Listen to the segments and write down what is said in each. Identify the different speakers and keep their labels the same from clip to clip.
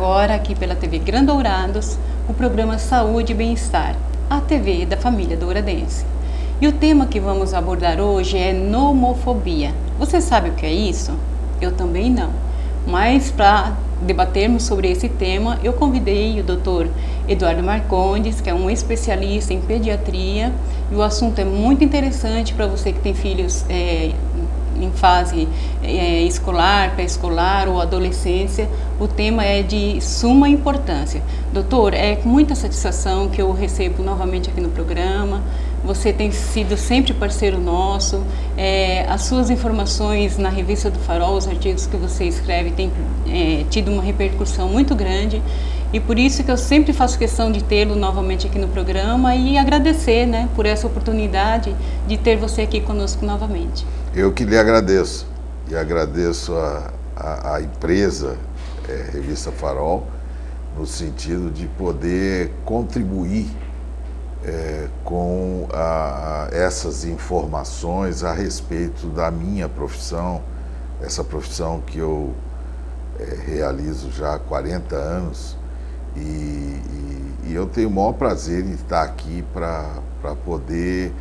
Speaker 1: agora aqui pela TV Grão-Dourados o programa Saúde e Bem-Estar, a TV da família douradense. E o tema que vamos abordar hoje é nomofobia. Você sabe o que é isso? Eu também não. Mas para debatermos sobre esse tema, eu convidei o Dr. Eduardo Marcondes, que é um especialista em pediatria, e o assunto é muito interessante para você que tem filhos em fase escolar, pré-escolar ou adolescência. O tema é de suma importância. Doutor, é com muita satisfação que eu recebo novamente aqui no programa. Você tem sido sempre parceiro nosso. As suas informações na revista do Farol, os artigos que você escreve, têm tido uma repercussão muito grande. E por isso que eu sempre faço questão de tê-lo novamente aqui no programa e agradecer, né, por essa oportunidade de ter você aqui conosco novamente.
Speaker 2: Eu que lhe agradeço. E agradeço a empresa, Revista Farol, no sentido de poder contribuir com essas informações a respeito da minha profissão, essa profissão que eu realizo já há 40 anos, e eu tenho o maior prazer em estar aqui para poder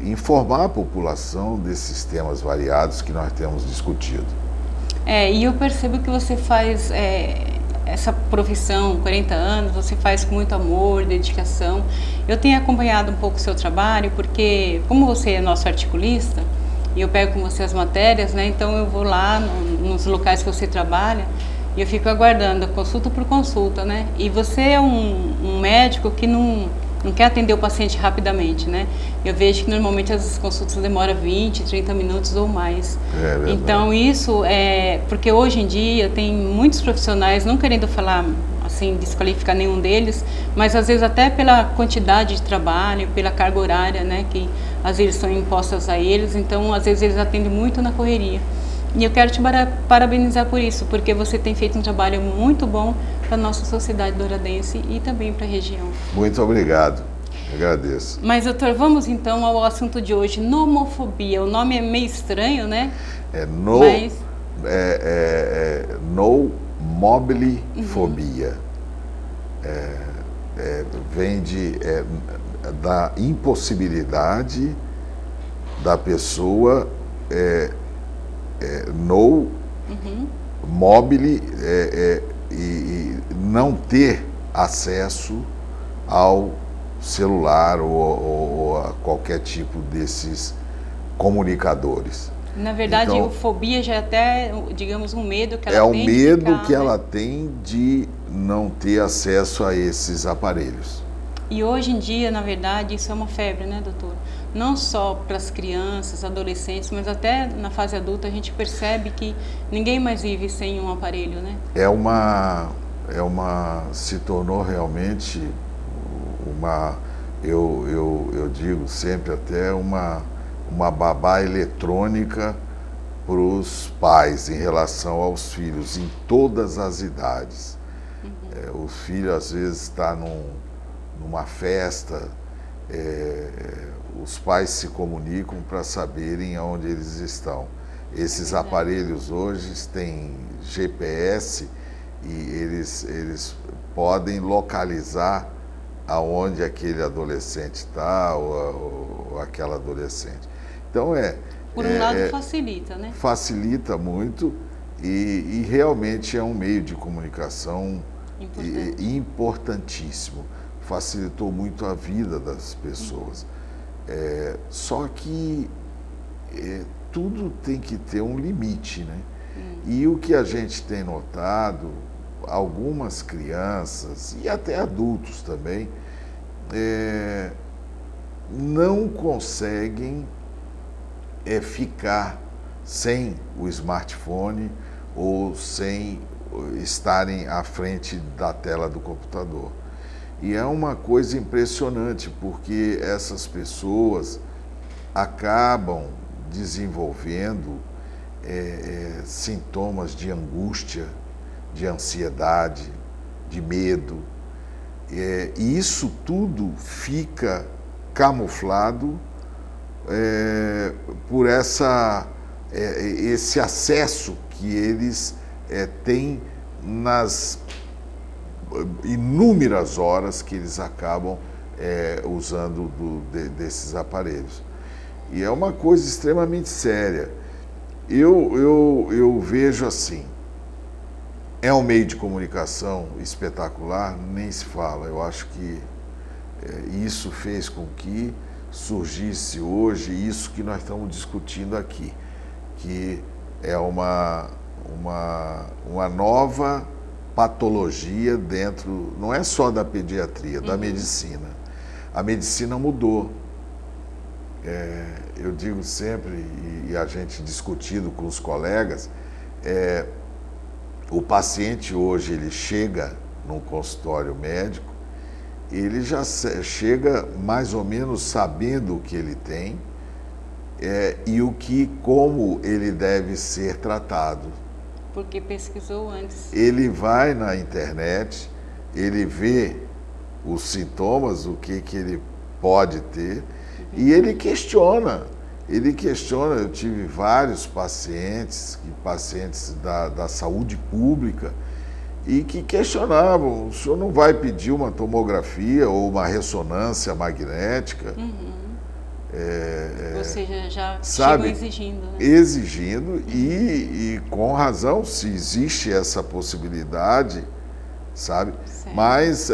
Speaker 2: informar a população desses temas variados que nós temos discutido.
Speaker 1: E eu percebo que você faz essa profissão, 40 anos, você faz com muito amor, dedicação. Eu tenho acompanhado um pouco o seu trabalho, porque como você é nosso articulista, e eu pego com você as matérias, né? Então eu vou lá nos locais que você trabalha e eu fico aguardando, consulta por consulta, né? E você é um médico que não quer atender o paciente rapidamente, né? Eu vejo que normalmente as consultas demoram 20, 30 minutos ou mais. Então isso porque hoje em dia tem muitos profissionais, não querendo falar assim, desqualificar nenhum deles, mas às vezes até pela quantidade de trabalho, pela carga horária, né, que às vezes são impostas a eles, então às vezes eles atendem muito na correria. E eu quero te parabenizar por isso, porque você tem feito um trabalho muito bom para a nossa sociedade douradense e também para a região.
Speaker 2: Muito obrigado, agradeço.
Speaker 1: Mas, doutor, vamos então ao assunto de hoje, nomofobia. O nome é meio estranho, né?
Speaker 2: Nomobilifobia. Vem da impossibilidade da pessoa mobile e não ter acesso ao celular ou a qualquer tipo desses comunicadores.
Speaker 1: Na verdade, então, fobia já é até, digamos, um medo que ela tem.
Speaker 2: É o medo que ela tem de não ter acesso a esses aparelhos.
Speaker 1: E hoje em dia, na verdade, isso é uma febre, né, doutor? Não só para as crianças, adolescentes, mas até na fase adulta a gente percebe que ninguém mais vive sem um aparelho, né?
Speaker 2: Se tornou realmente eu digo sempre até uma babá eletrônica para os pais em relação aos filhos, em todas as idades. O filho às vezes está numa festa, os pais se comunicam para saberem onde eles estão. Esses aparelhos hoje têm GPS e eles podem localizar aonde aquele adolescente está ou aquela adolescente. Então
Speaker 1: por um lado facilita, né?
Speaker 2: Facilita muito e realmente é um meio de comunicação importantíssimo. Facilitou muito a vida das pessoas. Só que tudo tem que ter um limite, né? E o que a gente tem notado, algumas crianças e até adultos também não conseguem ficar sem o smartphone ou sem estarem à frente da tela do computador. E é uma coisa impressionante, porque essas pessoas acabam desenvolvendo sintomas de angústia, de ansiedade, de medo. E isso tudo fica camuflado por esse acesso que eles têm nas inúmeras horas que eles acabam usando desses aparelhos. E é uma coisa extremamente séria. Eu vejo assim, é um meio de comunicação espetacular, nem se fala. Eu acho que isso fez com que surgisse hoje isso que nós estamos discutindo aqui, que é uma nova patologia dentro, não é só da pediatria, da medicina. A medicina mudou. Eu digo sempre, e a gente discutindo com os colegas, o paciente hoje, ele chega no consultório médico, ele já chega mais ou menos sabendo o que ele tem e como ele deve ser tratado.
Speaker 1: Porque pesquisou antes.
Speaker 2: Ele vai na internet, ele vê os sintomas, o que ele pode ter, e ele questiona. Eu tive vários pacientes da saúde pública, e que questionavam: o senhor não vai pedir uma tomografia ou uma ressonância magnética?
Speaker 1: Você já
Speaker 2: sabe,
Speaker 1: chegou exigindo, né?
Speaker 2: Exigindo, e com razão, se existe essa possibilidade, sabe?
Speaker 1: Certo.
Speaker 2: Mas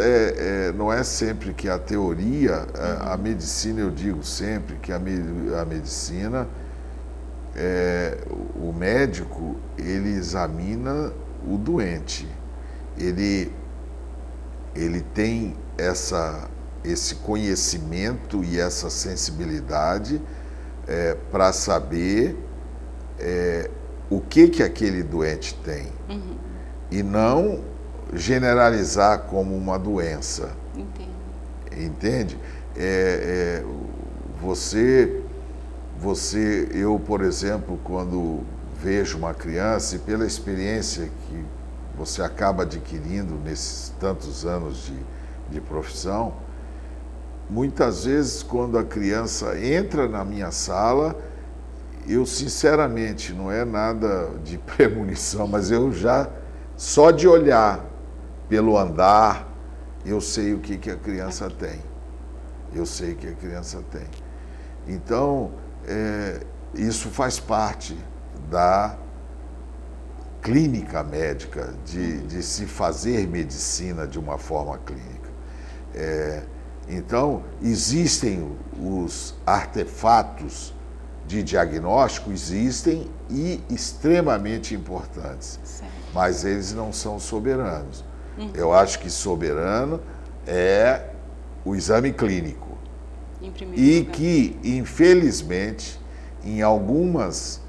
Speaker 2: não é sempre que a teoria, a medicina, eu digo sempre que a medicina, o médico, ele examina o doente. Ele tem esse conhecimento e essa sensibilidade para saber o que aquele doente tem. E não generalizar como uma doença. Entende? Eu, por exemplo, quando vejo uma criança, e pela experiência que você acaba adquirindo nesses tantos anos de profissão, muitas vezes, quando a criança entra na minha sala, eu sinceramente, não é nada de premonição, mas eu já, só de olhar pelo andar, eu sei o que a criança tem. Eu sei o que a criança tem. Então, isso faz parte da clínica médica, de se fazer medicina de uma forma clínica. Então, existem os artefatos de diagnóstico, existem, e extremamente importantes,
Speaker 1: certo,
Speaker 2: mas eles não são soberanos. Eu acho que soberano é o exame clínico, e que, infelizmente, em algumas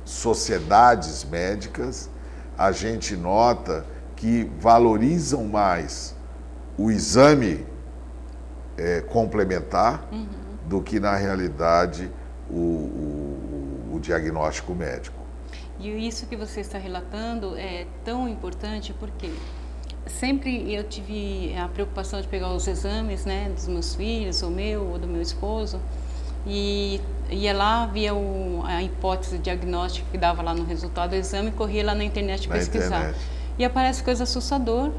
Speaker 2: sociedades médicas, a gente nota que valorizam mais o exame complementar do que, na realidade, o diagnóstico médico.
Speaker 1: E isso que você está relatando é tão importante porque sempre eu tive a preocupação de pegar os exames, né, dos meus filhos, ou do meu esposo, e ia lá, via a hipótese diagnóstica que dava lá no resultado do exame, corria lá na internet pesquisar. E aparece coisa assustadora.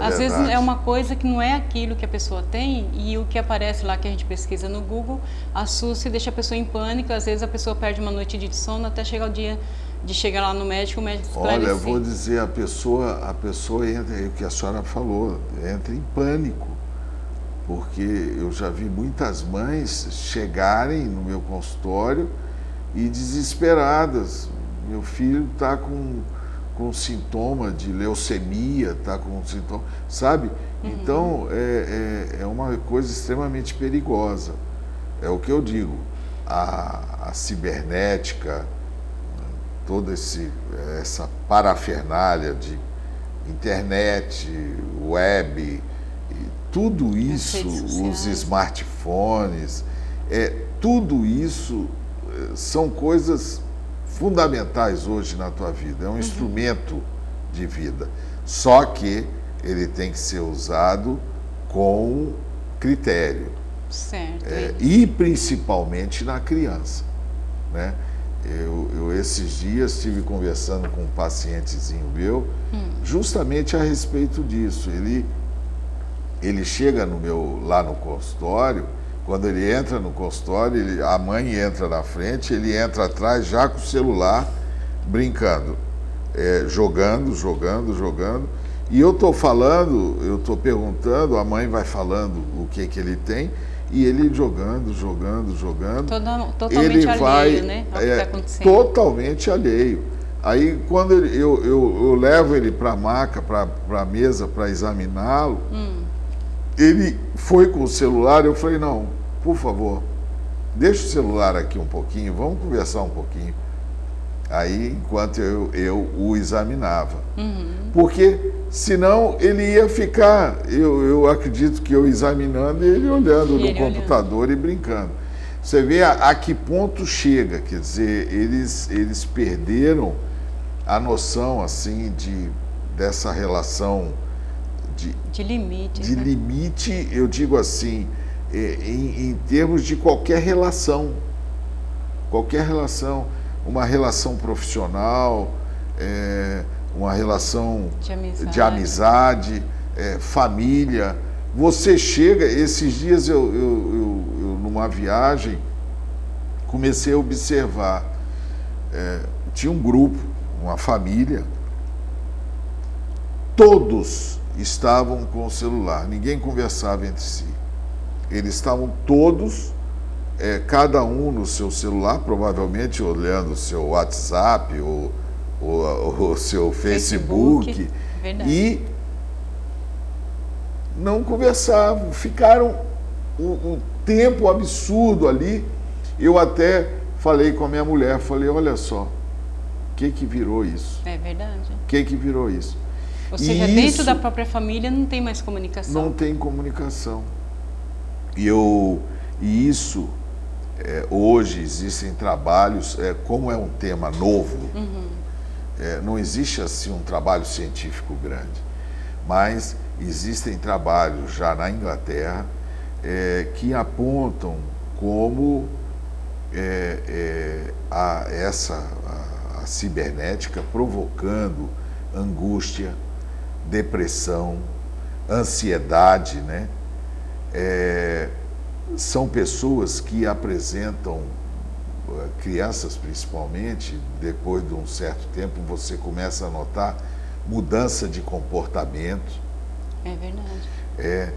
Speaker 1: Às vezes é uma coisa que não é aquilo que a pessoa tem, e o que aparece lá que a gente pesquisa no Google assusta e deixa a pessoa em pânico. Às vezes a pessoa perde uma noite de sono até chegar o dia de chegar lá no médico, o médico esclarecer.
Speaker 2: Olha, eu vou dizer, a pessoa entra, o que a senhora falou, entra em pânico, porque eu já vi muitas mães chegarem no meu consultório e desesperadas. Meu filho está com sintoma de leucemia, está com sintoma, sabe? Então, é uma coisa extremamente perigosa. É o que eu digo, a cibernética, toda essa parafernália de internet, web, tudo isso, os smartphones, tudo isso são coisas fundamentais hoje na tua vida. É um instrumento de vida. Só que ele tem que ser usado com critério.
Speaker 1: Certo.
Speaker 2: E principalmente na criança, né? Eu esses dias estive conversando com um pacientezinho meu, justamente a respeito disso. Ele chega lá no consultório, quando ele entra no consultório, a mãe entra na frente, ele entra atrás já com o celular, brincando, jogando. E eu estou perguntando, a mãe vai falando o que ele tem, e ele jogando.
Speaker 1: Totalmente alheio, né? Ao que está acontecendo.
Speaker 2: Totalmente alheio. Aí, quando eu levo ele para a maca, para a mesa, para examiná-lo, ele foi com o celular, eu falei, não, por favor, deixa o celular aqui um pouquinho, vamos conversar um pouquinho. Aí, enquanto eu o examinava. Porque, senão, ele ia ficar, eu acredito que eu examinando e ele olhando no computador e brincando. Você vê a que ponto chega, quer dizer, eles perderam a noção, assim, dessa relação
Speaker 1: de limite.
Speaker 2: De limite, eu digo assim, em termos de qualquer relação. Uma relação profissional, uma relação de amizade, família. Você chega, esses dias eu numa viagem, comecei a observar, tinha um grupo, uma família, todos estavam com o celular, ninguém conversava entre si. Eles estavam todos, cada um no seu celular, provavelmente olhando o seu WhatsApp ou o seu Facebook. E não conversavam, ficaram um tempo absurdo ali. Eu até falei com a minha mulher, falei, olha só, o que virou isso?
Speaker 1: É verdade.
Speaker 2: O que virou isso?
Speaker 1: Ou seja, dentro da própria família não tem mais comunicação.
Speaker 2: Não tem comunicação. E isso, hoje existem trabalhos, como é um tema novo, não existe assim um trabalho científico grande, mas existem trabalhos já na Inglaterra que apontam como a cibernética provocando angústia, depressão, ansiedade, né? São pessoas que apresentam, crianças principalmente, depois de um certo tempo você começa a notar mudança de comportamento.
Speaker 1: É verdade.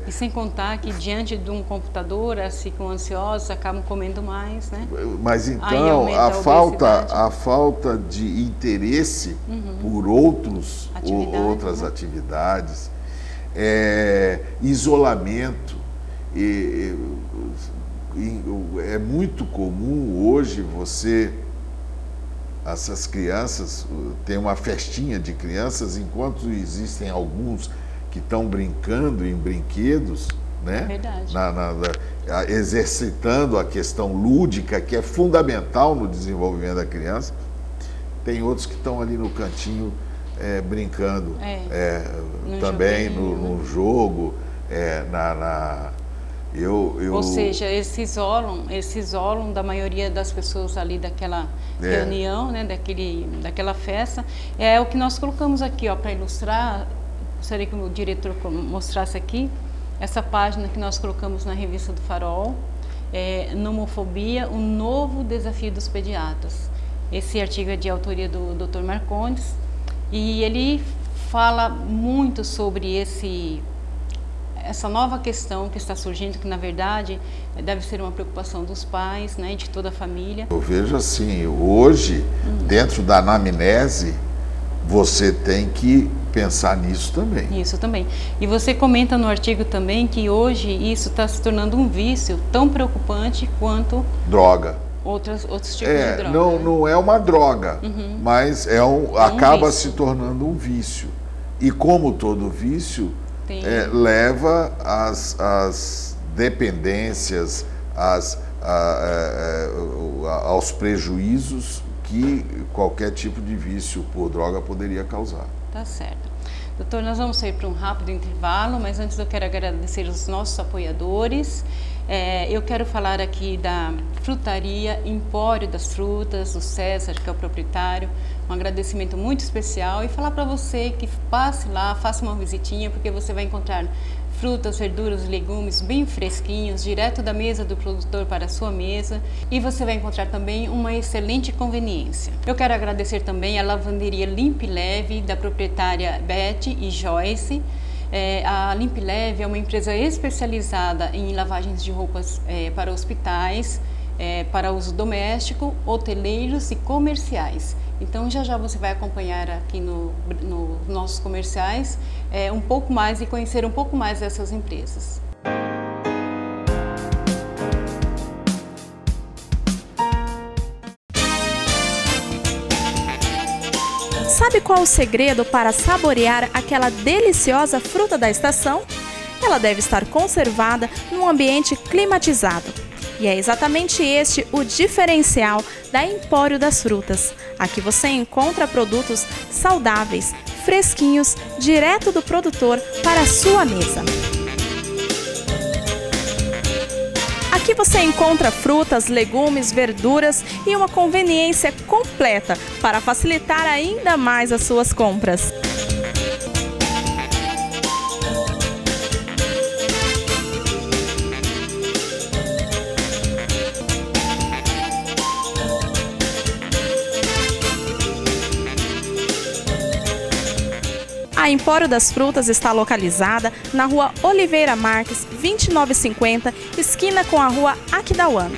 Speaker 1: E sem contar que diante de um computador, assim, ficam ansiosos, acabam comendo mais, né?
Speaker 2: Mas então a falta de interesse por outras atividades, isolamento. É muito comum hoje essas crianças, tem uma festinha de crianças, enquanto existem alguns que estão brincando em brinquedos, né?
Speaker 1: Verdade.
Speaker 2: Exercitando a questão lúdica, que é fundamental no desenvolvimento da criança. Tem outros que estão ali no cantinho brincando, também no jogo,
Speaker 1: Ou seja, eles se isolam da maioria das pessoas ali daquela reunião, né, daquela festa. É o que nós colocamos aqui, para ilustrar. Gostaria que o diretor mostrasse aqui essa página que nós colocamos na revista do Farol, Nomofobia, um novo desafio dos pediatras. Esse artigo é de autoria do Dr. Marcondes e ele fala muito sobre essa nova questão que está surgindo, que na verdade deve ser uma preocupação dos pais, né, de toda a família.
Speaker 2: Eu vejo assim, hoje, dentro da anamnese, você tem que pensar nisso também.
Speaker 1: Isso também. E você comenta no artigo também que hoje isso está se tornando um vício tão preocupante quanto
Speaker 2: droga.
Speaker 1: Outros tipos de droga.
Speaker 2: Não é uma droga, mas acaba se tornando um vício. E como todo vício, leva às dependências, aos prejuízos que qualquer tipo de vício por droga poderia causar.
Speaker 1: Tá certo. Doutor, nós vamos sair para um rápido intervalo, mas antes eu quero agradecer os nossos apoiadores. Eu quero falar aqui da frutaria Empório das Frutas, o César, que é o proprietário. Um agradecimento muito especial e falar para você que passe lá, faça uma visitinha, porque você vai encontrar frutas, verduras e legumes bem fresquinhos, direto da mesa do produtor para a sua mesa, e você vai encontrar também uma excelente conveniência. Eu quero agradecer também a lavanderia Limp Leve, da proprietária Beth e Joyce. A Limp Leve é uma empresa especializada em lavagens de roupas para hospitais, para uso doméstico, hoteleiros e comerciais. Então já você vai acompanhar aqui nos nossos comerciais um pouco mais e conhecer um pouco mais dessas empresas.
Speaker 3: Sabe qual o segredo para saborear aquela deliciosa fruta da estação? Ela deve estar conservada num ambiente climatizado. E é exatamente este o diferencial da Empório das Frutas. Aqui você encontra produtos saudáveis, fresquinhos, direto do produtor para a sua mesa. Aqui você encontra frutas, legumes, verduras e uma conveniência completa para facilitar ainda mais as suas compras. A Empório das Frutas está localizada na Rua Oliveira Marques, 2950, esquina com a Rua Aquidauã.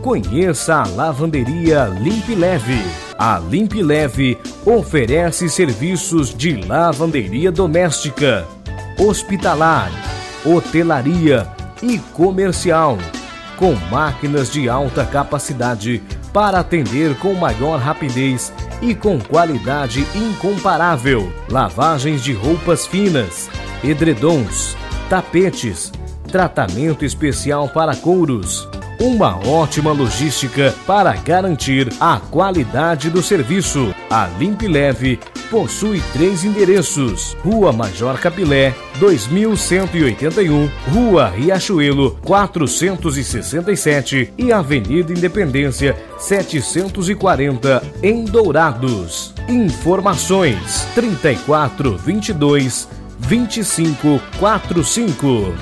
Speaker 4: Conheça a lavanderia Limp Leve. A Limp Leve oferece serviços de lavanderia doméstica, hospitalar, hotelaria e comercial, com máquinas de alta capacidade para atender com maior rapidez e com qualidade incomparável. Lavagens de roupas finas, edredons, tapetes, tratamento especial para couros. Uma ótima logística para garantir a qualidade do serviço. A Limp Leve possui 3 endereços: Rua Major Capilé, 2181, Rua Riachuelo, 467 e Avenida Independência, 740, em Dourados. Informações: 3422 2545.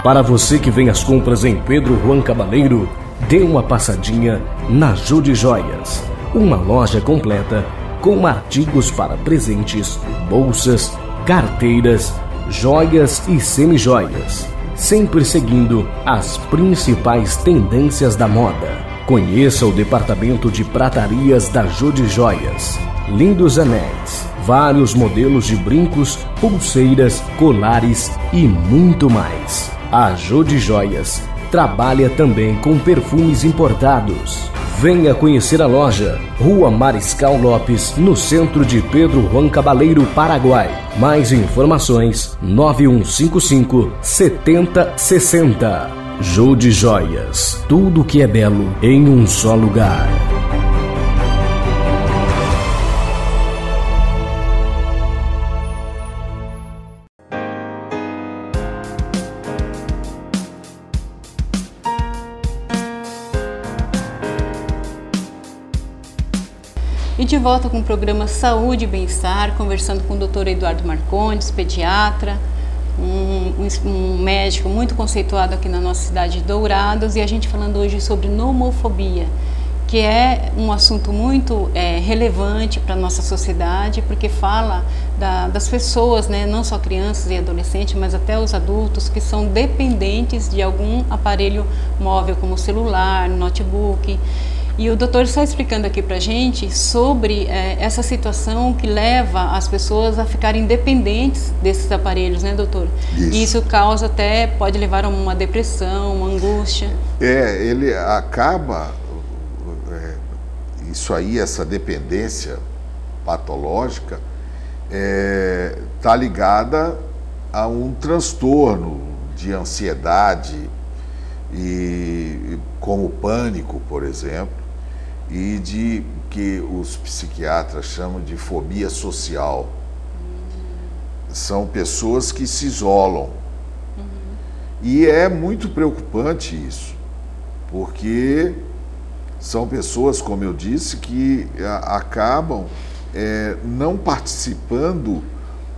Speaker 4: Para você que vem às compras em Pedro Juan Cabaleiro, dê uma passadinha na Judy Joias, uma loja completa com artigos para presentes, bolsas, carteiras, joias e semijoias, sempre seguindo as principais tendências da moda. Conheça o departamento de pratarias da Judy Joias. Lindos anéis, vários modelos de brincos, pulseiras, colares e muito mais. A Judy Joias trabalha também com perfumes importados. Venha conhecer a loja, Rua Mariscal Lopes, no centro de Pedro Juan Cabaleiro, Paraguai. Mais informações: 9155 7060. Judy Joias, tudo que é belo em um só lugar.
Speaker 1: E de volta com o programa Saúde e Bem-Estar, conversando com o Dr. Eduardo Marcondes, pediatra, um médico muito conceituado aqui na nossa cidade de Dourados, e a gente falando hoje sobre nomofobia, que é um assunto muito relevante para a nossa sociedade, porque fala das pessoas, né, não só crianças e adolescentes, mas até os adultos que são dependentes de algum aparelho móvel, como celular, notebook. E o doutor está explicando aqui para a gente sobre essa situação que leva as pessoas a ficarem dependentes desses aparelhos, né, doutor? Isso. E isso causa pode levar a uma depressão, uma angústia.
Speaker 2: Ele acaba, isso aí, essa dependência patológica, está ligada a um transtorno de ansiedade e como pânico, por exemplo, e de que os psiquiatras chamam de fobia social. São pessoas que se isolam. E é muito preocupante isso, porque são pessoas, como eu disse, que acabam não participando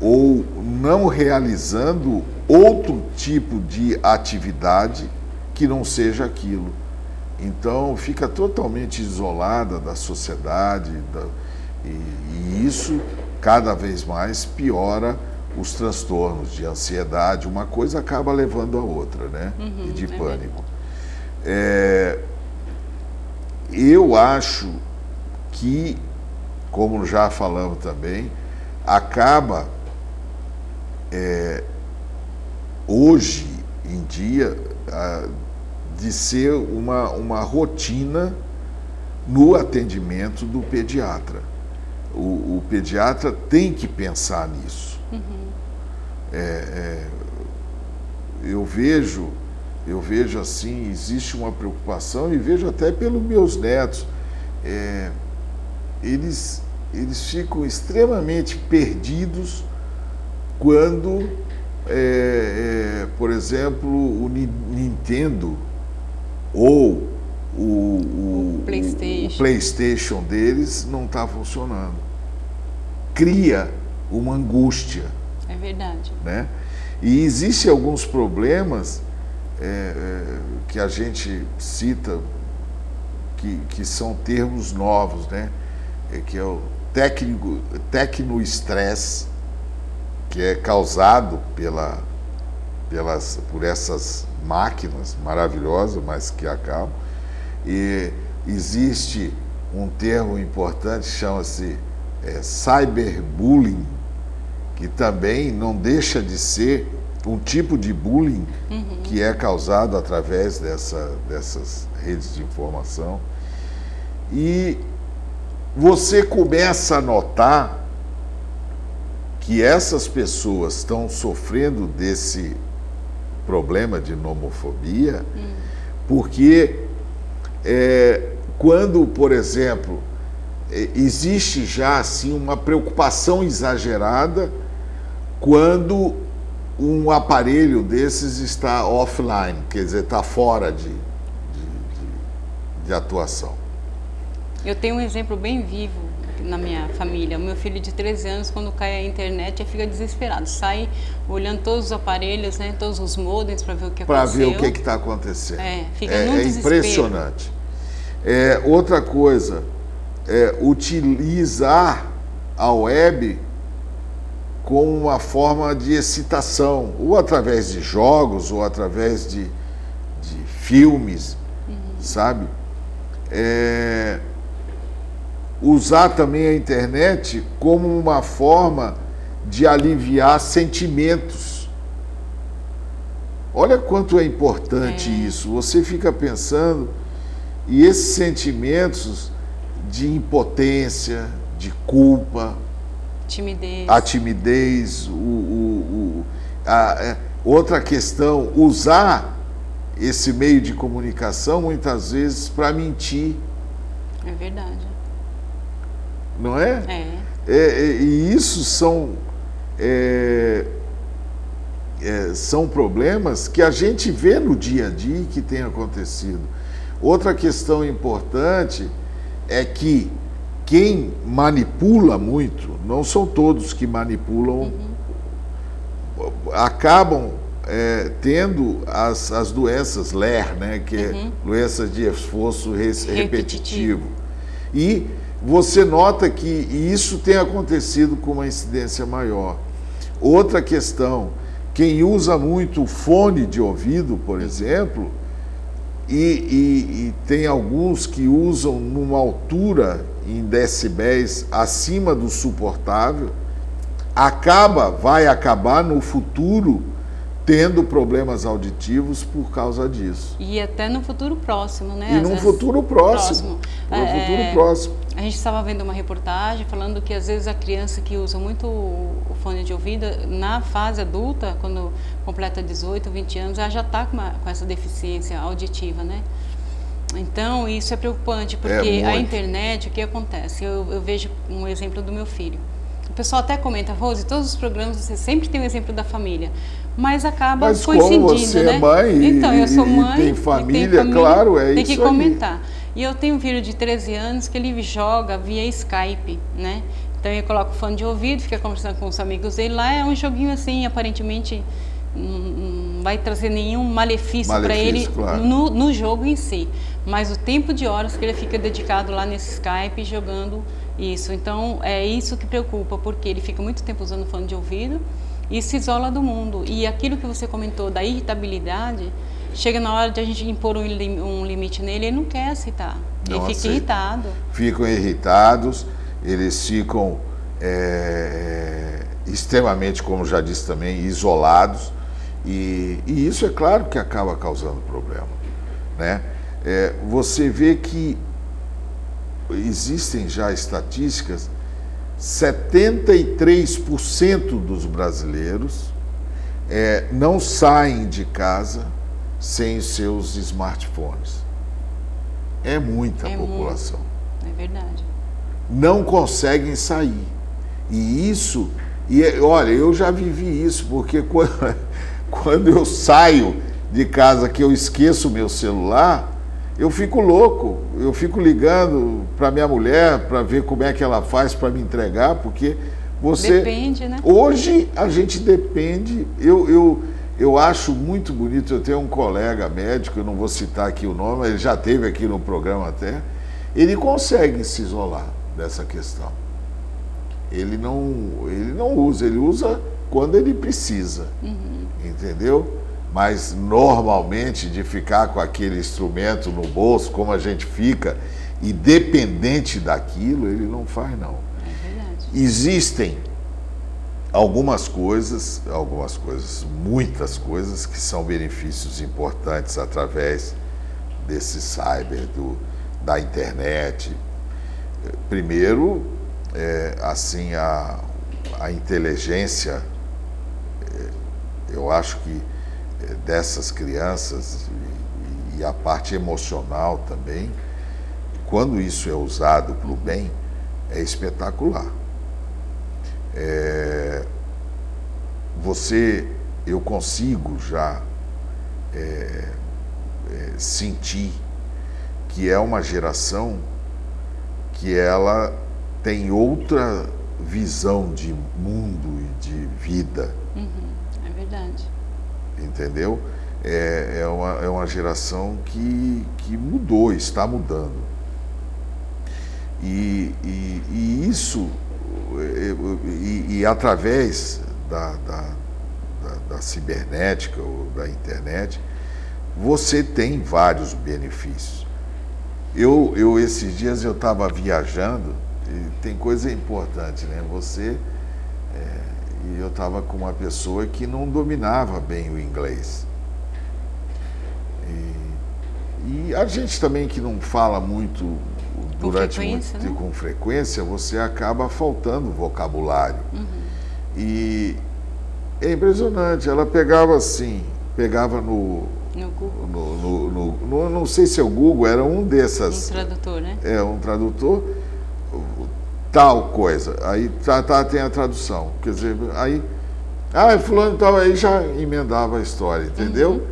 Speaker 2: ou não realizando outro tipo de atividade que não seja aquilo. Então, fica totalmente isolada da sociedade, e isso cada vez mais piora os transtornos de ansiedade. Uma coisa acaba levando a outra, né? E de pânico. Eu acho que, como já falamos também, acaba hoje em dia de ser uma rotina no atendimento do pediatra. O pediatra tem que pensar nisso. Eu vejo assim, existe uma preocupação, e vejo até pelos meus netos. Eles ficam extremamente perdidos quando, por exemplo, o Nintendo ou o PlayStation deles não está funcionando. Cria uma angústia.
Speaker 1: É verdade.
Speaker 2: Né? E existem alguns problemas que a gente cita, que são termos novos, né? Que é o tecnoestresse, que é causado por essas máquinas maravilhosas, mas que acabam. E existe um termo importante, chama-se cyberbullying, que também não deixa de ser um tipo de bullying que é causado através dessas redes de informação. E você começa a notar que essas pessoas estão sofrendo desse problema de nomofobia, porque quando, por exemplo, existe já assim uma preocupação exagerada quando um aparelho desses está offline, quer dizer, está fora de atuação.
Speaker 1: Eu tenho um exemplo bem vivo na minha família. O meu filho de 13 anos, quando cai a internet, ele fica desesperado. Sai olhando todos os aparelhos, né, todos os modems para ver o que aconteceu.
Speaker 2: Para ver o que está acontecendo.
Speaker 1: Fica num desespero.
Speaker 2: Impressionante. Outra coisa, utilizar a web como uma forma de excitação, ou através de jogos, ou através de filmes, sabe? Usar também a internet como uma forma de aliviar sentimentos. Olha quanto é importante isso. Você fica pensando, e esses sentimentos de impotência, de culpa, a timidez, outra questão, usar esse meio de comunicação muitas vezes para mentir.
Speaker 1: É verdade.
Speaker 2: Não é? E isso são problemas que a gente vê no dia a dia e que tem acontecido. Outra questão importante é que quem manipula muito, não são todos que manipulam, acabam tendo as doenças LER, né, que é doenças de esforço repetitivo. E você nota que isso tem acontecido com uma incidência maior. Outra questão, quem usa muito o fone de ouvido, por exemplo, e tem alguns que usam numa altura em decibéis acima do suportável, vai acabar no futuro tendo problemas auditivos por causa disso.
Speaker 1: E até no futuro próximo, né?
Speaker 2: E no futuro próximo.
Speaker 1: A gente estava vendo uma reportagem falando que às vezes a criança que usa muito o fone de ouvido, na fase adulta, quando completa 18, 20 anos, ela já está com essa deficiência auditiva, né? Então, isso é preocupante, porque a internet, o que acontece? Eu vejo um exemplo do meu filho. O pessoal até comenta, Rose, todos os programas você sempre tem um exemplo da família, mas acaba coincidindo,
Speaker 2: como você,
Speaker 1: né?
Speaker 2: É mãe,
Speaker 1: então, eu sou mãe,
Speaker 2: tem família, claro, é
Speaker 1: tem
Speaker 2: isso
Speaker 1: que comentar. E eu tenho um filho de 13 anos que ele joga via Skype, né? Então eu coloco o fone de ouvido, fica conversando com os amigos dele lá, é um joguinho assim, aparentemente não vai trazer nenhum malefício para ele, claro, no jogo em si, mas o tempo de horas que ele fica dedicado lá nesse Skype jogando isso. Então é isso que preocupa, porque ele fica muito tempo usando fone de ouvido e se isola do mundo. E aquilo que você comentou da irritabilidade, chega na hora de a gente impor um limite nele, ele não quer aceitar, ele fica irritado.
Speaker 2: Ficam irritados, eles ficam extremamente, como já disse também, isolados. E isso é claro que acaba causando problema, né? Você vê que existem já estatísticas, 73% dos brasileiros não saem de casa sem os seus smartphones. É muita população.
Speaker 1: É verdade.
Speaker 2: Não conseguem sair. E isso, olha, eu já vivi isso, porque quando eu saio de casa que eu esqueço o meu celular, eu fico louco, eu fico ligando para minha mulher para ver como é que ela faz para me entregar, porque você...
Speaker 1: Depende, né?
Speaker 2: Hoje a gente depende, eu acho muito bonito, eu tenho um colega médico, eu não vou citar aqui o nome, ele já esteve aqui no programa até, ele consegue se isolar dessa questão. Ele não usa, ele usa quando ele precisa, entendeu? Mas normalmente de ficar com aquele instrumento no bolso, como a gente fica, e dependente daquilo, ele não faz não.
Speaker 1: É verdade.
Speaker 2: Existem algumas coisas, muitas coisas que são benefícios importantes através desse cyber, da internet. Primeiro, assim, a inteligência, eu acho que dessas crianças e a parte emocional também, quando isso é usado para o bem, é espetacular. Eu consigo já sentir que é uma geração que ela tem outra visão de mundo e de vida.
Speaker 1: É verdade.
Speaker 2: Entendeu? É uma geração que mudou, está mudando. E isso, através da cibernética ou da internet, você tem vários benefícios. Esses dias eu estava viajando, e tem coisa importante, né? E eu estava com uma pessoa que não dominava bem o inglês. E a gente também que não fala muito com frequência, você acaba faltando vocabulário. E é impressionante, ela pegava no Google. Não sei se é o Google, era um dessas.
Speaker 1: Um tradutor, né?
Speaker 2: Um tradutor. Tal coisa, aí tem a tradução, quer dizer, aí fulano tal, aí já emendava a história, entendeu?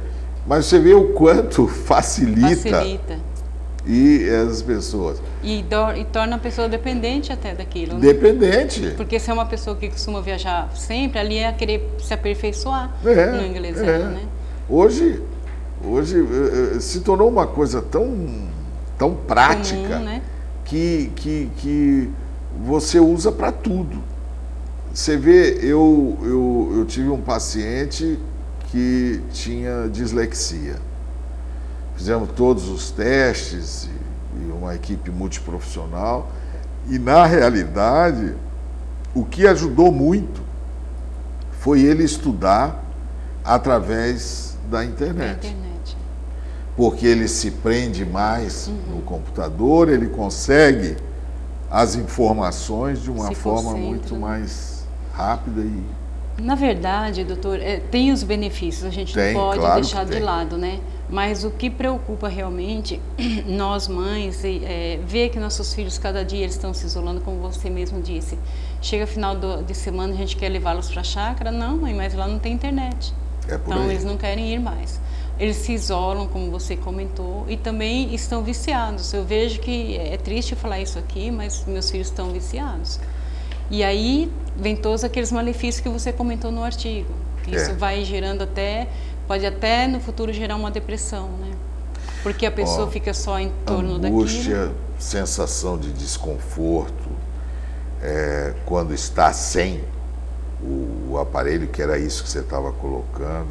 Speaker 2: Mas você vê o quanto facilita. E as pessoas.
Speaker 1: E torna a pessoa dependente até daquilo, né?
Speaker 2: Dependente.
Speaker 1: Porque se é uma pessoa que costuma viajar sempre, ali é querer se aperfeiçoar no inglês dela, né?
Speaker 2: Hoje se tornou uma coisa tão prática,
Speaker 1: comum, né?
Speaker 2: que você usa para tudo. Você vê, eu tive um paciente que tinha dislexia. Fizemos todos os testes e uma equipe multiprofissional. E, na realidade, o que ajudou muito foi ele estudar através da internet. Porque ele se prende mais no computador, ele consegue as informações de uma forma muito
Speaker 1: né?
Speaker 2: mais rápida e...
Speaker 1: Na verdade, doutor, tem os benefícios, a gente não pode
Speaker 2: claro
Speaker 1: deixar de lado, né? Mas o que preocupa realmente nós mães é ver que nossos filhos cada dia eles estão se isolando, como você mesmo disse. Chega final de semana, a gente quer levá-los para a chácara, não, mãe, mas lá não tem internet. Então eles não querem ir mais. Eles se isolam, como você comentou, e também estão viciados. Eu vejo que é triste falar isso aqui, mas meus filhos estão viciados. E aí vem todos aqueles malefícios que você comentou no artigo. Isso vai gerando pode até no futuro gerar uma depressão, né? Porque a pessoa fica só em torno daquilo.
Speaker 2: Angústia, sensação de desconforto, quando está sem o aparelho, que era isso que você estava colocando,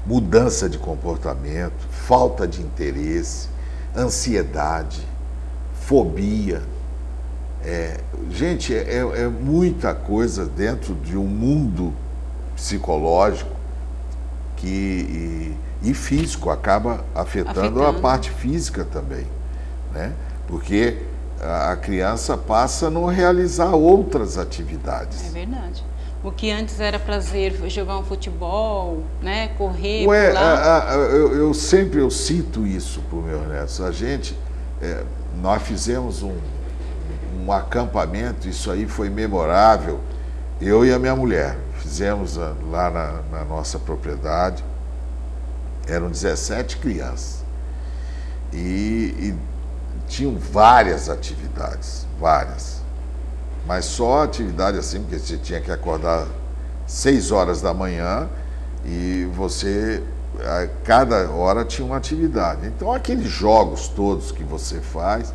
Speaker 2: mudança de comportamento, falta de interesse, ansiedade, fobia. Gente, é muita coisa dentro de um mundo psicológico e físico, acaba afetando a parte física também, né? Porque a criança passa a não realizar outras atividades.
Speaker 1: É verdade. O que antes era prazer, jogar um futebol, né, correr,
Speaker 2: pular. Eu sempre cito isso para os meus netos. Nós fizemos um acampamento, isso aí foi memorável, eu e a minha mulher. Fizemos lá na nossa propriedade, eram 17 crianças. E tinham várias atividades, várias. Mas só atividade assim, porque você tinha que acordar 6 horas da manhã e você, a cada hora tinha uma atividade. Então aqueles jogos todos que você faz,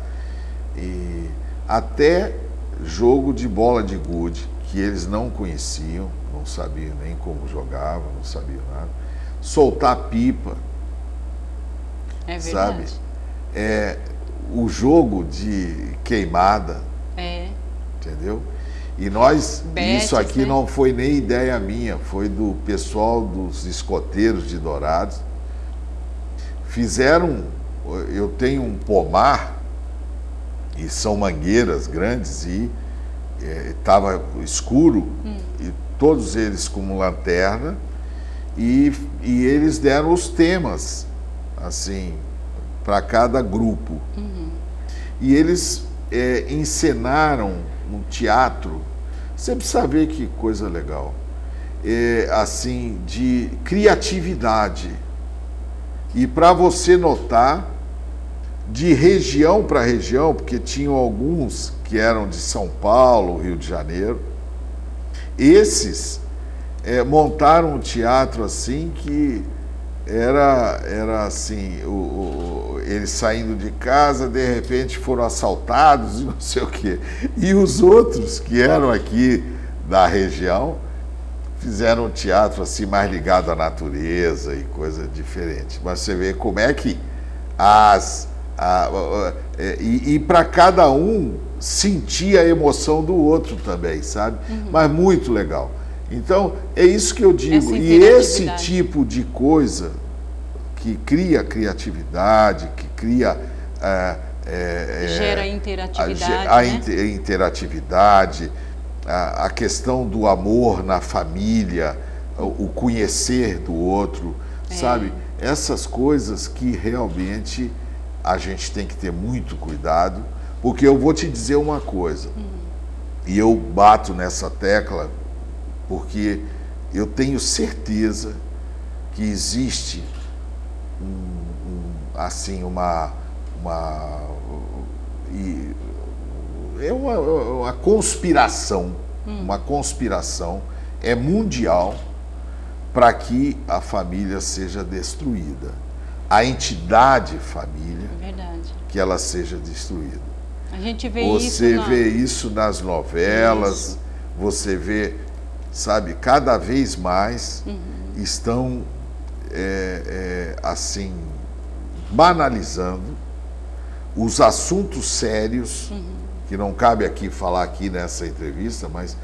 Speaker 2: e até jogo de bola de gude, que eles não conheciam, não sabiam nem como jogava, não sabiam nada. Soltar pipa, sabe? O jogo de queimada, entendeu? E isso aqui não foi nem ideia minha, foi do pessoal dos escoteiros de Dourados. Eu tenho um pomar, e são mangueiras grandes, e estava escuro, e todos eles com lanterna, e eles deram os temas, assim, para cada grupo. E eles encenaram um teatro. Você precisa ver que coisa legal. Assim, de criatividade. E para você notar, de região para região, porque tinham alguns que eram de São Paulo, Rio de Janeiro, esses montaram um teatro assim que era assim, eles saindo de casa, de repente foram assaltados e não sei o quê. E os outros que eram aqui da região fizeram um teatro assim mais ligado à natureza e coisa diferente. Mas você vê como é que e para cada um sentir a emoção do outro também, sabe? Mas muito legal. Então, é isso que eu digo. E esse tipo de coisa que cria criatividade, que cria...
Speaker 1: gera interatividade,
Speaker 2: a interatividade, a questão do amor na família, o conhecer do outro, sabe? Essas coisas que realmente a gente tem que ter muito cuidado, porque eu vou te dizer uma coisa, e eu bato nessa tecla porque eu tenho certeza que existe assim uma conspiração, uma conspiração mundial para que a família seja destruída, a entidade família, que ela seja destruída.
Speaker 1: A gente vê
Speaker 2: Você vê isso nas novelas, você vê, sabe, cada vez mais estão assim banalizando os assuntos sérios, que não cabe aqui falar aqui nessa entrevista, mas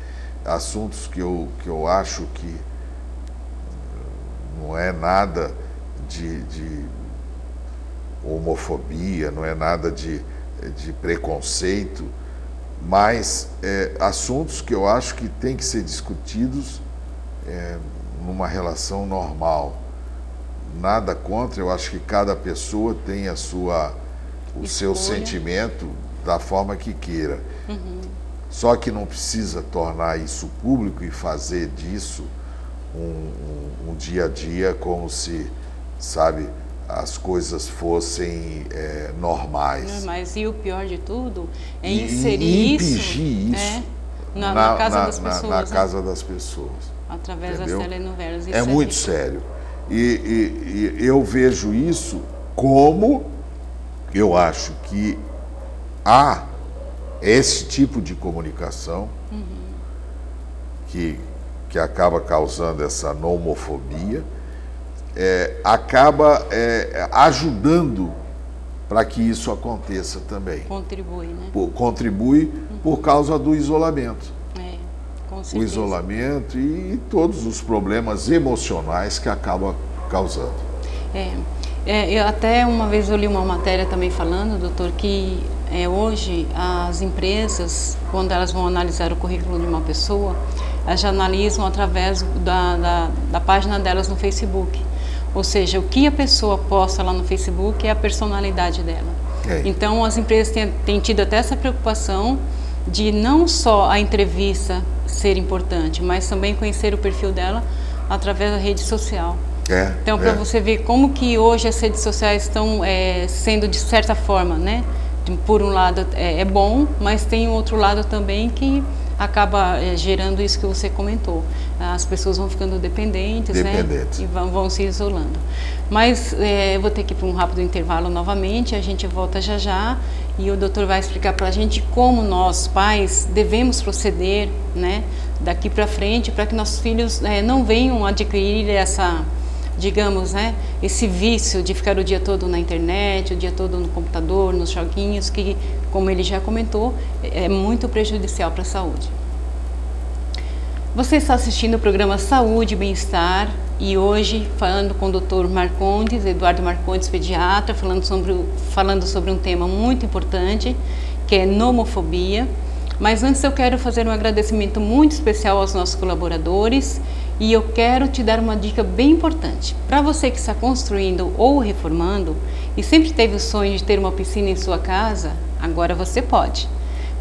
Speaker 2: assuntos que eu acho que não é nada de homofobia, não é nada de preconceito, mas assuntos que eu acho que tem que ser discutidos numa relação normal. Nada contra, eu acho que cada pessoa tem o seu sentimento da forma que queira. Só que não precisa tornar isso público e fazer disso um dia a dia como se, sabe, as coisas fossem normais.
Speaker 1: Mas e o pior de tudo é inserir
Speaker 2: impingir isso
Speaker 1: na casa das pessoas.
Speaker 2: Na casa das pessoas.
Speaker 1: Através
Speaker 2: entendeu?
Speaker 1: das telenovelas. Isso
Speaker 2: é muito sério. E eu vejo isso como eu acho que há esse tipo de comunicação que acaba causando essa nomofobia, acaba ajudando para que isso aconteça também.
Speaker 1: Contribui, né?
Speaker 2: Contribui por causa do isolamento.
Speaker 1: Com certeza.
Speaker 2: O isolamento e todos os problemas emocionais que acaba causando.
Speaker 1: Eu até uma vez eu li uma matéria também falando, doutor, que hoje as empresas, quando elas vão analisar o currículo de uma pessoa, elas já analisam através da página delas no Facebook. Ou seja, o que a pessoa posta lá no Facebook é a personalidade dela. Então as empresas têm tido até essa preocupação de não só a entrevista ser importante, mas também conhecer o perfil dela através da rede social. Então, para você ver como que hoje as redes sociais estão sendo, de certa forma, né? Por um lado é bom, mas tem um outro lado também que acaba gerando isso que você comentou. As pessoas vão ficando dependentes. Né? E vão se isolando. Mas eu vou ter que ir para um rápido intervalo novamente, a gente volta já já e o doutor vai explicar para a gente como nós, pais, devemos proceder, né, daqui para frente, para que nossos filhos não venham adquirir digamos, né, esse vício de ficar o dia todo na internet, o dia todo no computador, nos joguinhos, que, como ele já comentou, é muito prejudicial para a saúde. Você está assistindo o programa Saúde e Bem-Estar e hoje falando com o Dr. Marcondes, Eduardo Marcondes, pediatra, falando sobre um tema muito importante, que é nomofobia. Mas antes eu quero fazer um agradecimento muito especial aos nossos colaboradores e eu quero te dar uma dica bem importante. Para você que está construindo ou reformando e sempre teve o sonho de ter uma piscina em sua casa, agora você pode.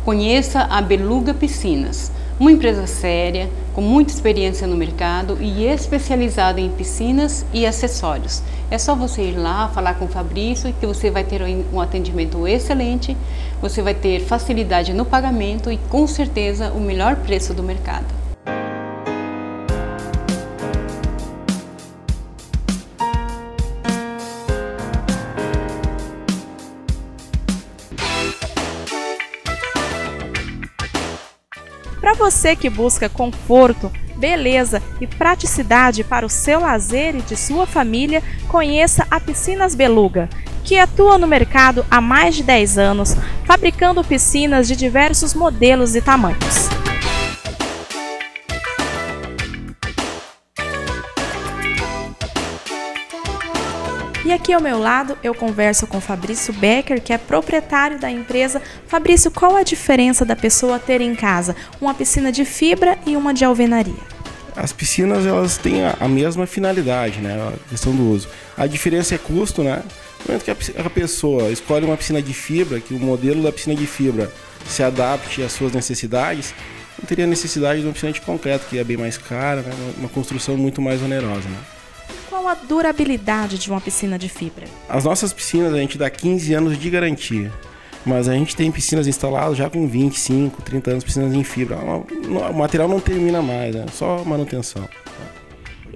Speaker 1: Conheça a Beluga Piscinas, uma empresa séria, com muita experiência no mercado e especializada em piscinas e acessórios. É só você ir lá, falar com o Fabrício, que você vai ter um atendimento excelente, você vai ter facilidade no pagamento e com certeza o melhor preço do mercado.
Speaker 3: Para você que busca conforto, beleza e praticidade para o seu lazer e de sua família, conheça a Piscinas Beluga, que atua no mercado há mais de 10 anos, fabricando piscinas de diversos modelos e tamanhos. E aqui ao meu lado eu converso com Fabrício Becker, que é proprietário da empresa. Fabrício, qual a diferença da pessoa ter em casa uma piscina de fibra e uma de alvenaria?
Speaker 5: As piscinas, elas têm a mesma finalidade, né? A questão do uso. A diferença é custo, né? No momento que a pessoa escolhe uma piscina de fibra, que o modelo da piscina de fibra se adapte às suas necessidades, não teria necessidade de uma piscina de concreto, que é bem mais cara, né? Uma construção muito mais onerosa, né?
Speaker 3: Qual a durabilidade de uma piscina de fibra?
Speaker 5: As nossas piscinas a gente dá 15 anos de garantia, mas a gente tem piscinas instaladas já com 25, 30 anos, piscinas em fibra. O material não termina mais, né? Só manutenção.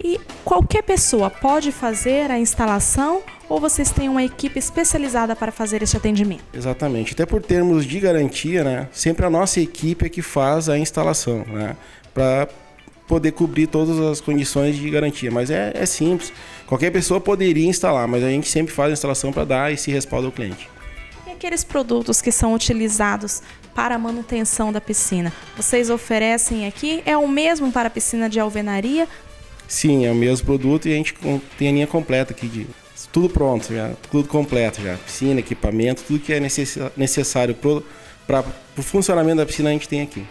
Speaker 3: E qualquer pessoa pode fazer a instalação ou vocês têm uma equipe especializada para fazer esse atendimento?
Speaker 5: Exatamente. Até por termos de garantia, né? Sempre a nossa equipe é que faz a instalação, né? Para poder cobrir todas as condições de garantia, mas é simples. Qualquer pessoa poderia instalar, mas a gente sempre faz a instalação para dar esse respaldo ao cliente.
Speaker 3: E aqueles produtos que são utilizados para a manutenção da piscina, vocês oferecem aqui? É o mesmo para a piscina de alvenaria?
Speaker 5: Sim, é o mesmo produto e a gente tem a linha completa aqui de tudo pronto, já, tudo completo já, piscina, equipamento, tudo que é necessário para o funcionamento da piscina a gente tem aqui.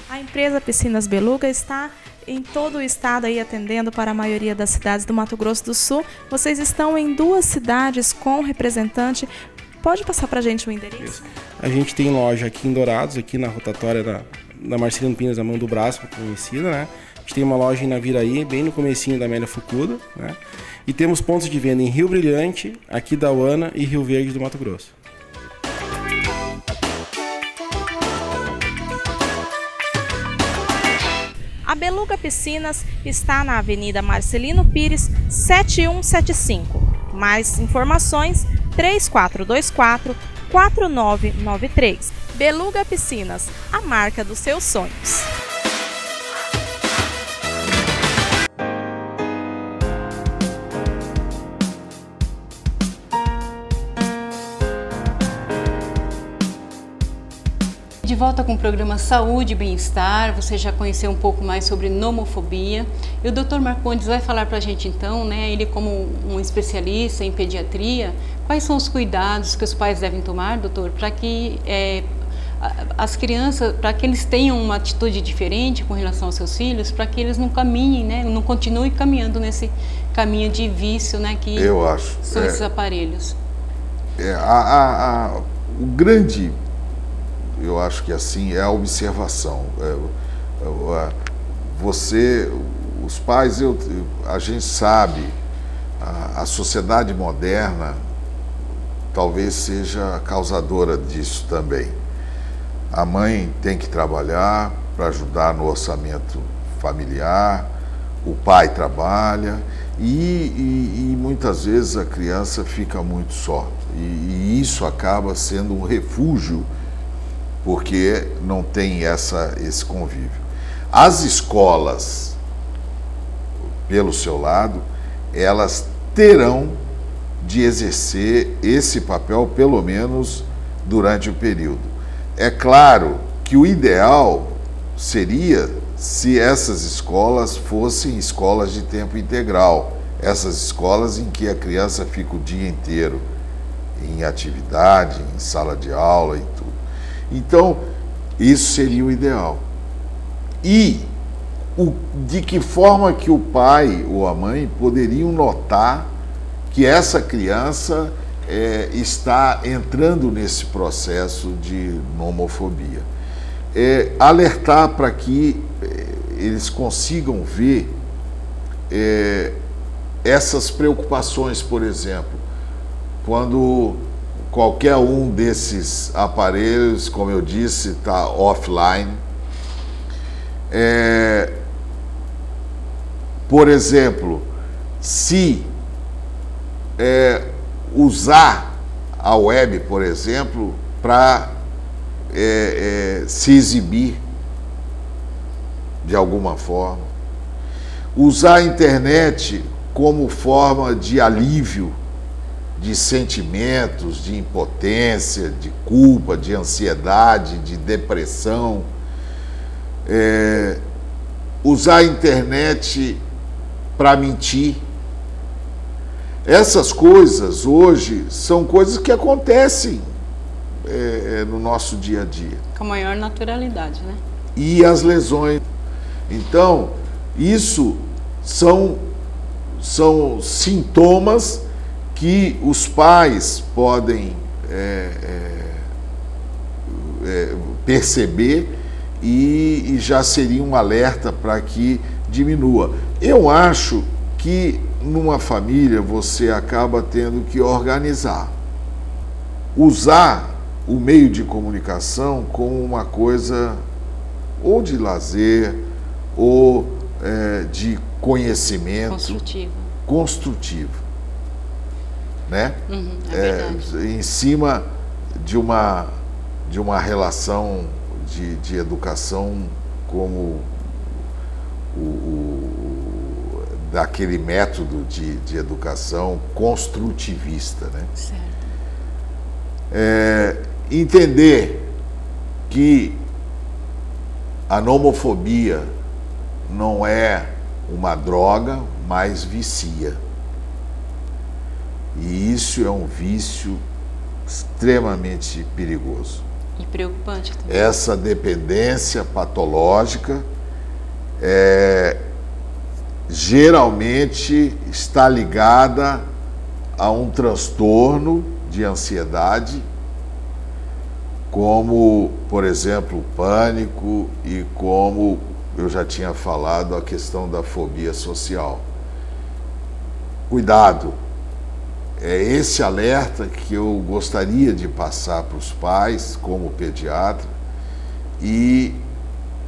Speaker 3: A empresa Piscinas Beluga está em todo o estado aí atendendo para a maioria das cidades do Mato Grosso do Sul. Vocês estão em 2 cidades com representante. Pode passar para a gente o endereço?
Speaker 5: Isso. A gente tem loja aqui em Dourados, aqui na rotatória da Marcelino Pinas, a Mão do Braço, conhecida, né? A gente tem uma loja em Naviraí, bem no comecinho da Amélia Fukuda, né? E temos pontos de venda em Rio Brilhante, aqui da Uana e Rio Verde do Mato Grosso.
Speaker 3: A Beluga Piscinas está na Avenida Marcelino Pires, 7175. Mais informações, 3424-4993. Beluga Piscinas, a marca dos seus sonhos.
Speaker 1: De volta com o programa Saúde e Bem-Estar, você já conheceu um pouco mais sobre nomofobia. E o Dr. Marcondes vai falar para a gente então, né, ele como um especialista em pediatria, quais são os cuidados que os pais devem tomar, doutor, para que as crianças, para que eles tenham uma atitude diferente com relação aos seus filhos, para que eles não caminhem, né, não continuem caminhando nesse caminho de vício, né, que
Speaker 2: eu acho,
Speaker 1: são esses aparelhos.
Speaker 2: O grande... Eu acho que assim é a observação. Os pais, a gente sabe, a sociedade moderna talvez seja causadora disso também. A mãe tem que trabalhar para ajudar no orçamento familiar, o pai trabalha e muitas vezes a criança fica muito só. E isso acaba sendo um refúgio porque não tem esse convívio. As escolas, pelo seu lado, elas terão de exercer esse papel, pelo menos durante o período. É claro que o ideal seria se essas escolas fossem escolas de tempo integral, essas escolas em que a criança fica o dia inteiro em atividade, em sala de aula e tudo. Então, isso seria o ideal. E de que forma que o pai ou a mãe poderiam notar que essa criança está entrando nesse processo de nomofobia? Alertar para que eles consigam ver essas preocupações, por exemplo, quando qualquer um desses aparelhos, como eu disse, está offline. Por exemplo, se usar a web, por exemplo, para se exibir de alguma forma, usar a internet como forma de alívio de sentimentos, de impotência, de culpa, de ansiedade, de depressão. Usar a internet para mentir. Essas coisas hoje são coisas que acontecem no nosso dia a dia.
Speaker 1: Com maior naturalidade, né?
Speaker 2: E as lesões. Então, isso são sintomas que os pais podem perceber e já seria um alerta para que diminua. Eu acho que numa família você acaba tendo que organizar, usar o meio de comunicação como uma coisa ou de lazer ou de conhecimento construtivo. Né? Em cima de uma relação de educação como daquele método de educação construtivista, né?
Speaker 1: Certo.
Speaker 2: Entender que a nomofobia não é uma droga, mas vicia. E isso é um vício extremamente perigoso.
Speaker 1: E preocupante também.
Speaker 2: Essa dependência patológica geralmente está ligada a um transtorno de ansiedade, como, por exemplo, o pânico e como eu já tinha falado, a questão da fobia social. Cuidado, é esse alerta que eu gostaria de passar para os pais, como pediatra, e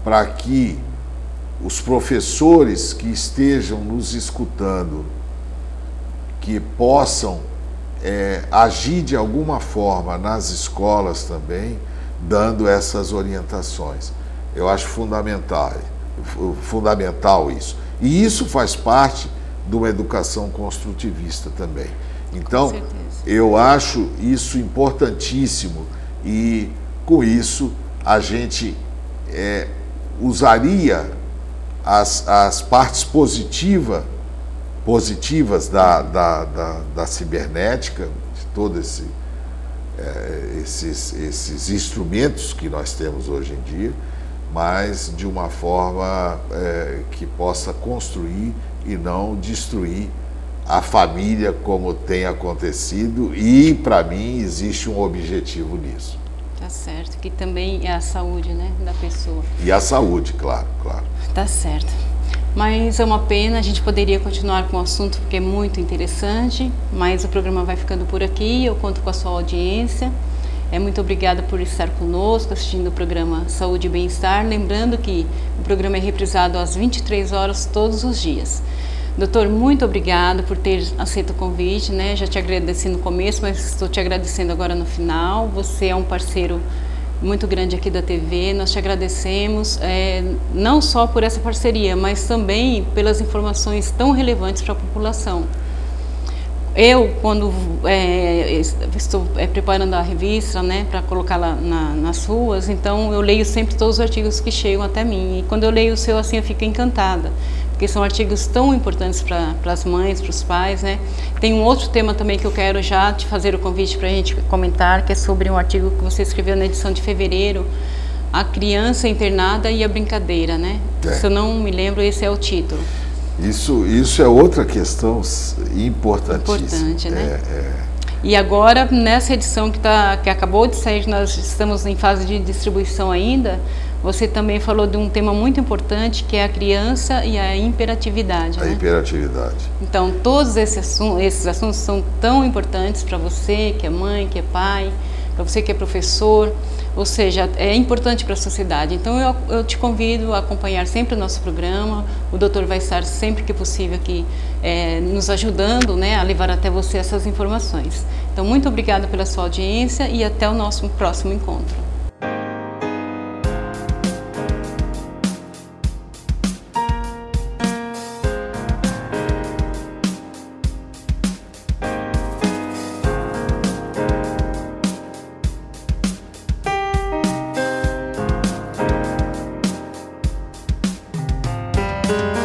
Speaker 2: para que os professores que estejam nos escutando, que possam agir de alguma forma nas escolas também, dando essas orientações. Eu acho fundamental isso. E isso faz parte de uma educação construtivista também. Então, eu acho isso importantíssimo e, com isso, a gente usaria as partes positivas da cibernética, de todos esses instrumentos que nós temos hoje em dia, mas de uma forma que possa construir e não destruir a família, como tem acontecido, e para mim existe um objetivo nisso.
Speaker 1: Tá certo, que também é a saúde, né, da pessoa.
Speaker 2: E a saúde, claro.
Speaker 1: Tá certo. Mas é uma pena, a gente poderia continuar com o assunto porque é muito interessante, mas o programa vai ficando por aqui, eu conto com a sua audiência. Muito obrigada por estar conosco, assistindo o programa Saúde e Bem-Estar. Lembrando que o programa é reprisado às 23 horas todos os dias. Doutor, muito obrigada por ter aceito o convite, né? Já te agradeci no começo, mas estou te agradecendo agora no final. Você é um parceiro muito grande aqui da TV, nós te agradecemos, não só por essa parceria, mas também pelas informações tão relevantes para a população. Eu, quando estou preparando a revista, né, para colocá-la nas ruas, então eu leio sempre todos os artigos que chegam até mim. E quando eu leio o seu, assim, eu fico encantada, porque são artigos tão importantes para as mães, para os pais, né? Tem um outro tema também que eu quero já te fazer o convite para a gente comentar, que é sobre um artigo que você escreveu na edição de fevereiro, A Criança Internada e a Brincadeira, né? Se eu não me lembro, esse é o título.
Speaker 2: Isso é outra questão importantíssima.
Speaker 1: Importante, né? E agora, nessa edição que acabou de sair, nós estamos em fase de distribuição ainda, você também falou de um tema muito importante, que é a criança e a hiperatividade.
Speaker 2: A hiperatividade.
Speaker 1: Então, todos esses assuntos são tão importantes para você, que é mãe, que é pai, para você que é professor, ou seja, é importante para a sociedade. Então eu te convido a acompanhar sempre o nosso programa, o doutor vai estar sempre que possível aqui nos ajudando, né, a levar até você essas informações. Então, muito obrigada pela sua audiência e até o nosso próximo encontro.
Speaker 3: Música